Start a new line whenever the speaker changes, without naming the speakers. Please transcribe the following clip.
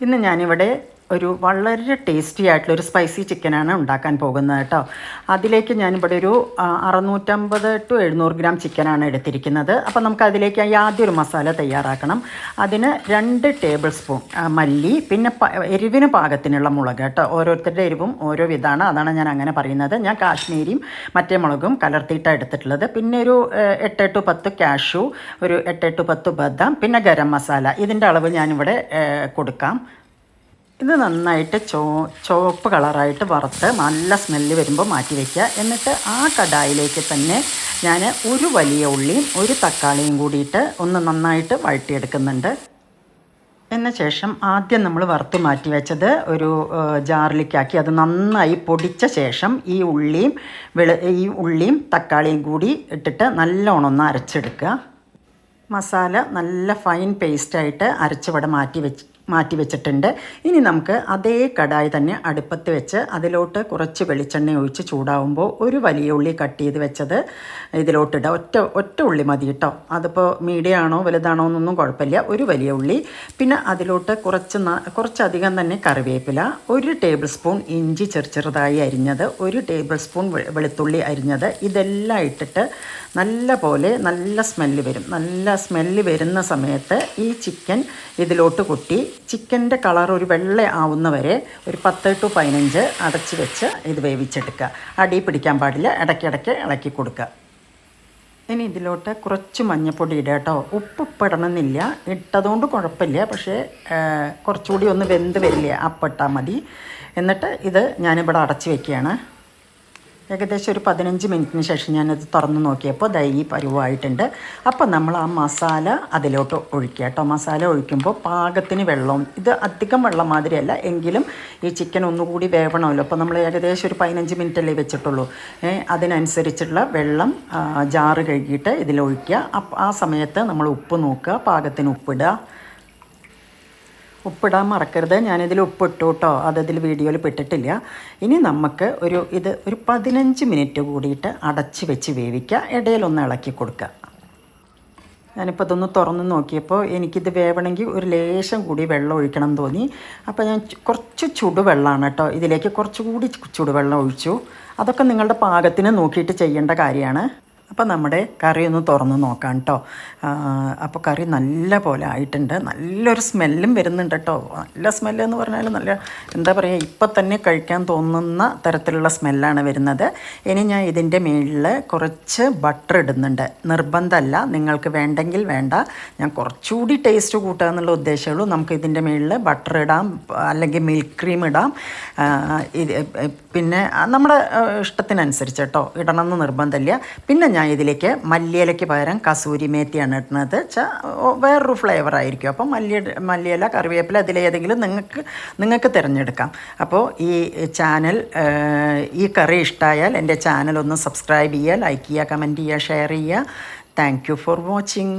ഇന്ന് ഞാനിവിടെ ഒരു വളരെ ടേസ്റ്റി ആയിട്ടുള്ളൊരു സ്പൈസി ചിക്കനാണ് ഉണ്ടാക്കാൻ പോകുന്നത് കേട്ടോ. അതിലേക്ക് ഞാനിവിടെ ഒരു 650 to 700 ഗ്രാം ചിക്കനാണ് എടുത്തിരിക്കുന്നത്. അപ്പോൾ നമുക്ക് അതിലേക്ക് ആദ്യം ഒരു മസാല തയ്യാറാക്കണം. അതിന് 2 ടേബിൾ സ്പൂൺ മല്ലി, പിന്നെ എരിവിന് പാകത്തിനുള്ള മുളക് കേട്ടോ. ഓരോരുത്തരുടെ എരിവും ഓരോ വിധമാണ്, അതാണ് ഞാൻ അങ്ങനെ പറയുന്നത്. ഞാൻ കാശ്മീരിയും മറ്റേ മുളകും കലർത്തിയിട്ടാണ് എടുത്തിട്ടുള്ളത്. പിന്നെ ഒരു 8 to 10 കാഷ്യൂ, ഒരു 8 to 10 ബദാം, പിന്നെ ഗരം മസാല. ഇതിൻ്റെ അളവ് ഞാനിവിടെ കൊടുക്കാം. ഇത് നന്നായിട്ട് ചുവപ്പ് കളറായിട്ട് വറുത്ത് നല്ല സ്മെല്ല് വരുമ്പോൾ മാറ്റി വയ്ക്കുക. എന്നിട്ട് ആ കടായിലേക്ക് തന്നെ ഞാൻ ഒരു വലിയ ഉള്ളിയും ഒരു തക്കാളിയും കൂടിയിട്ട് ഒന്ന് നന്നായിട്ട് വഴറ്റിയെടുക്കുന്നുണ്ട്. എന്ന ശേഷം ആദ്യം നമ്മൾ വറുത്ത് മാറ്റി വെച്ചത് ഒരു ജാറിലേക്കാക്കി അത് നന്നായി പൊടിച്ച ശേഷം ഈ ഉള്ളിയും തക്കാളിയും കൂടി ഇട്ടിട്ട് നല്ലോണം ഒന്ന് അരച്ചെടുക്കുക. മസാല നല്ല ഫൈൻ പേസ്റ്റായിട്ട് അരച്ചിവിടെ മാറ്റി വെച്ചിട്ടുണ്ട്. ഇനി നമുക്ക് അതേ കടായി തന്നെ അടുപ്പത്ത് വെച്ച് അതിലോട്ട് കുറച്ച് വെളിച്ചെണ്ണ ഒഴിച്ച് ചൂടാവുമ്പോൾ ഒരു വലിയ ഉള്ളി കട്ട് ചെയ്ത് വെച്ചത് ഇതിലോട്ടിടുക. ഒറ്റ ഉള്ളി മതി കേട്ടോ. അതിപ്പോൾ മീഡിയം ആണോ വലുതാണോ എന്നൊന്നും കുഴപ്പമില്ല. ഒരു വലിയ ഉള്ളി, പിന്നെ അതിലോട്ട് കുറച്ചധികം തന്നെ കറിവേപ്പില, 1 ടേബിൾ സ്പൂൺ ഇഞ്ചി ചെറുതായി അരിഞ്ഞത്, 1 ടേബിൾ സ്പൂൺ വെളുത്തുള്ളി അരിഞ്ഞത്, ഇതെല്ലാം ഇട്ടിട്ട് നല്ല സ്മെല്ല് വരും. നല്ല സ്മെല്ല് വരുന്ന സമയത്ത് ഈ ചിക്കൻ ഇതിലോട്ട് കൊട്ടി ചിക്കൻ്റെ കളർ ഒരു വെള്ള ആവുന്നവരെ ഒരു 10 to 15 അടച്ച് വെച്ച് ഇത് വേവിച്ചെടുക്കുക. അടി പിടിക്കാൻ പാടില്ല, ഇടയ്ക്കിടയ്ക്ക് ഇളക്കി കൊടുക്കുക. ഇനി ഇതിലോട്ട് കുറച്ച് മഞ്ഞൾപ്പൊടി ഇടുക കേട്ടോ. ഉപ്പ് ഇടണമെന്നില്ല, ഇട്ടതുകൊണ്ട് കുഴപ്പമില്ല, പക്ഷേ കുറച്ചുകൂടി ഒന്ന് വെന്ത് വരില്ലേ, അപ്പിട്ടാൽ മതി. എന്നിട്ട് ഇത് ഞാനിവിടെ അടച്ച് വയ്ക്കുകയാണ്. ഏകദേശം ഒരു 15 മിനിറ്റിന് ശേഷം ഞാനത് തുറന്ന് നോക്കിയപ്പോൾ ഈ പരുവായിട്ടുണ്ട്. അപ്പോൾ നമ്മൾ ആ മസാല അതിലോട്ട് ഒഴിക്കുക കേട്ടോ. മസാല ഒഴിക്കുമ്പോൾ പാകത്തിന് വെള്ളവും, ഇത് അധികം വെള്ളം മാതിരിയല്ല, എങ്കിലും ഈ ചിക്കൻ ഒന്നുകൂടി വേവണമല്ലോ. അപ്പോൾ നമ്മൾ ഏകദേശം ഒരു 15 മിനിറ്റല്ലേ വെച്ചിട്ടുള്ളൂ. അതിനനുസരിച്ചുള്ള വെള്ളം ജാറ് കഴുകിയിട്ട് ഇതിലൊഴിക്കുക. ആ സമയത്ത് നമ്മൾ ഉപ്പ് നോക്കുക, പാകത്തിന് ഉപ്പിടുക. ഉപ്പിടാൻ മറക്കരുത്. ഞാനിതിൽ ഉപ്പിട്ടു കേട്ടോ, അതിൽ വീഡിയോയിൽ പെട്ടിട്ടില്ല. ഇനി നമുക്ക് ഒരു 15 മിനിറ്റ് കൂടിയിട്ട് അടച്ച് വെച്ച് വേവിക്കുക. ഇടയിലൊന്ന് ഇളക്കി കൊടുക്കുക. ഞാനിപ്പോൾ ഇതൊന്ന് തുറന്ന് നോക്കിയപ്പോൾ എനിക്കിത് വേവണമെങ്കിൽ ഒരു ലേശം കൂടി വെള്ളം ഒഴിക്കണം തോന്നി. അപ്പോൾ ഞാൻ കുറച്ച് ചുടുവെള്ളമാണ് കേട്ടോ, ഇതിലേക്ക് കുറച്ചുകൂടി ചുടുവെള്ളം ഒഴിച്ചു. അതൊക്കെ നിങ്ങളുടെ പാകത്തിന് നോക്കിയിട്ട് ചെയ്യേണ്ട കാര്യമാണ്. അപ്പോൾ നമ്മുടെ കറി ഒന്ന് തുറന്ന് നോക്കാം കേട്ടോ. അപ്പോൾ കറി നല്ല പോലെ ആയിട്ടുണ്ട്. നല്ലൊരു സ്മെല്ലും വരുന്നുണ്ട് കേട്ടോ. നല്ല സ്മെല്ലെന്ന് പറഞ്ഞാൽ നല്ല എന്താ പറയുക, ഇപ്പം തന്നെ കഴിക്കാൻ തോന്നുന്ന തരത്തിലുള്ള സ്മെല്ലാണ് വരുന്നത്. ഇനി ഞാൻ ഇതിൻ്റെ മുകളിൽ കുറച്ച് ബട്ടർ ഇടുന്നുണ്ട്. നിർബന്ധമല്ല, നിങ്ങൾക്ക് വേണ്ടെങ്കിൽ വേണ്ട. ഞാൻ കുറച്ചുകൂടി ടേസ്റ്റ് കൂട്ടുക എന്നുള്ള ഉദ്ദേശമുള്ളൂ. നമുക്ക് ഇതിൻ്റെ മുകളിൽ ബട്ടർ ഇടാം, അല്ലെങ്കിൽ മിൽക്ക് ക്രീം ഇടാം. പിന്നെ നമ്മുടെ ഇഷ്ടത്തിനനുസരിച്ച് കേട്ടോ, ഇടണമെന്ന് നിർബന്ധമില്ല. പിന്നെ ഞാൻ ഇതിലേക്ക് മല്ലിയിലയ്ക്ക് പകരം കസൂരി മേത്തിയാണ് ഇടുന്നത്. വേറൊരു ഫ്ലേവർ ആയിരിക്കും. അപ്പം മല്ലിയില, കറിവേപ്പില ഇതിലേതെങ്കിലും നിങ്ങൾക്ക് തിരഞ്ഞെടുക്കാം. അപ്പോൾ ഈ കറി ഇഷ്ടമായാൽ എൻ്റെ ചാനൽ ഒന്ന് സബ്സ്ക്രൈബ് ചെയ്യുക, ലൈക്ക് ചെയ്യുക, കമൻറ്റ് ചെയ്യുക, ഷെയർ ചെയ്യുക. Thank you for watching.